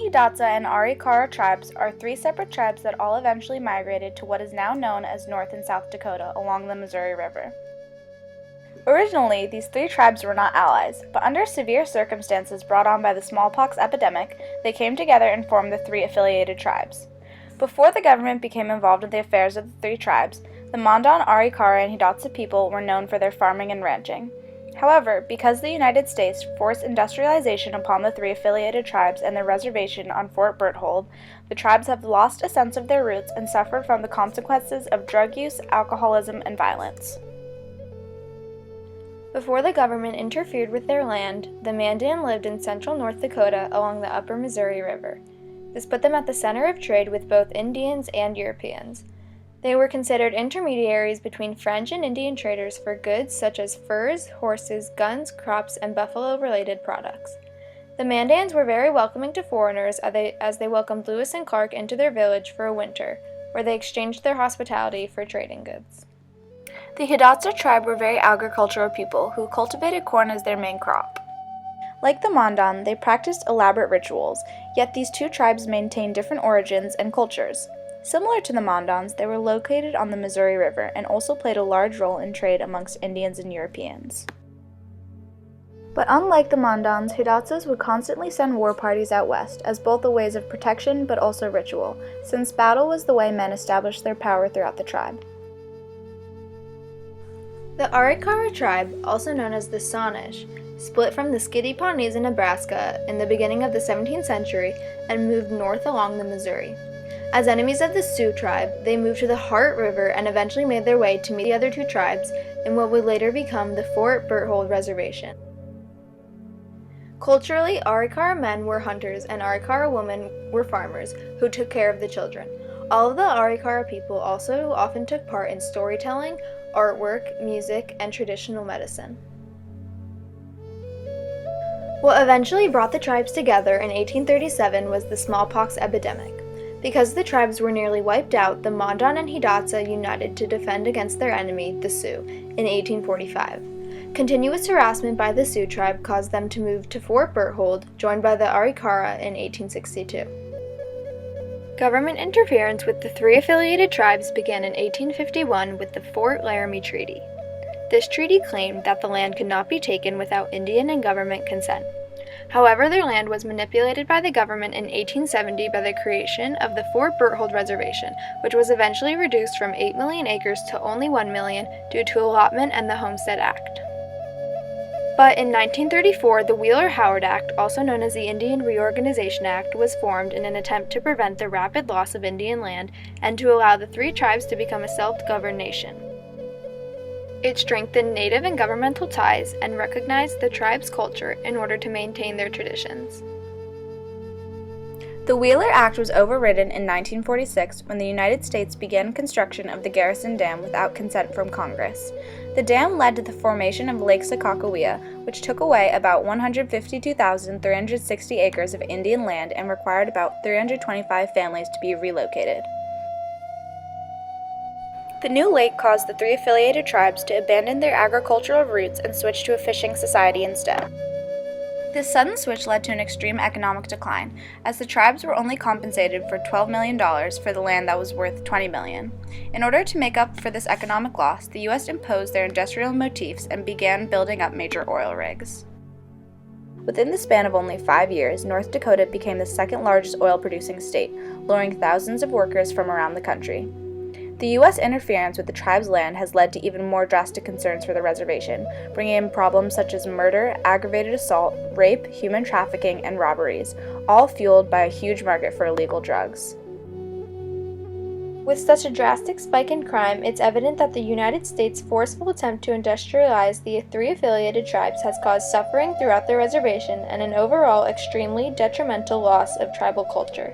Hidatsa and Arikara tribes are three separate tribes that all eventually migrated to what is now known as North and South Dakota along the Missouri River. Originally, these three tribes were not allies, but under severe circumstances brought on by the smallpox epidemic, they came together and formed the three affiliated tribes. Before the government became involved in the affairs of the three tribes, the Mandan, Arikara, and Hidatsa people were known for their farming and ranching. However, because the United States forced industrialization upon the three affiliated tribes and their reservation on Fort Berthold, the tribes have lost a sense of their roots and suffered from the consequences of drug use, alcoholism, and violence. Before the government interfered with their land, the Mandan lived in central North Dakota along the upper Missouri River. This put them at the center of trade with both Indians and Europeans. They were considered intermediaries between French and Indian traders for goods such as furs, horses, guns, crops, and buffalo-related products. The Mandans were very welcoming to foreigners as they welcomed Lewis and Clark into their village for a winter, where they exchanged their hospitality for trading goods. The Hidatsa tribe were very agricultural people who cultivated corn as their main crop. Like the Mandan, they practiced elaborate rituals, yet these two tribes maintained different origins and cultures. Similar to the Mandans, they were located on the Missouri River and also played a large role in trade amongst Indians and Europeans. But unlike the Mandans, Hidatsas would constantly send war parties out west, as both a ways of protection but also ritual, since battle was the way men established their power throughout the tribe. The Arikara tribe, also known as the Saanich, split from the Skiddy Pawnees in Nebraska in the beginning of the 17th century and moved north along the Missouri. As enemies of the Sioux tribe, they moved to the Heart River and eventually made their way to meet the other two tribes in what would later become the Fort Berthold Reservation. Culturally, Arikara men were hunters and Arikara women were farmers who took care of the children. All of the Arikara people also often took part in storytelling, artwork, music, and traditional medicine. What eventually brought the tribes together in 1837 was the smallpox epidemic. Because the tribes were nearly wiped out, the Mandan and Hidatsa united to defend against their enemy, the Sioux, in 1845. Continuous harassment by the Sioux tribe caused them to move to Fort Berthold, joined by the Arikara in 1862. Government interference with the three affiliated tribes began in 1851 with the Fort Laramie Treaty. This treaty claimed that the land could not be taken without Indian and government consent. However, their land was manipulated by the government in 1870 by the creation of the Fort Berthold Reservation, which was eventually reduced from 8 million acres to only 1 million due to allotment and the Homestead Act. But in 1934, the Wheeler-Howard Act, also known as the Indian Reorganization Act, was formed in an attempt to prevent the rapid loss of Indian land and to allow the three tribes to become a self-governed nation. It strengthened native and governmental ties and recognized the tribe's culture in order to maintain their traditions. The Wheeler Act was overridden in 1946 when the United States began construction of the Garrison Dam without consent from Congress. The dam led to the formation of Lake Sakakawea, which took away about 152,360 acres of Indian land and required about 325 families to be relocated. The new lake caused the three affiliated tribes to abandon their agricultural roots and switch to a fishing society instead. This sudden switch led to an extreme economic decline, as the tribes were only compensated for $12 million for the land that was worth $20 million. In order to make up for this economic loss, the U.S. imposed their industrial motifs and began building up major oil rigs. Within the span of only 5 years, North Dakota became the second largest oil-producing state, luring thousands of workers from around the country. The U.S. interference with the tribe's land has led to even more drastic concerns for the reservation, bringing in problems such as murder, aggravated assault, rape, human trafficking, and robberies, all fueled by a huge market for illegal drugs. With such a drastic spike in crime, it's evident that the United States' forceful attempt to industrialize the three affiliated tribes has caused suffering throughout the reservation and an overall extremely detrimental loss of tribal culture.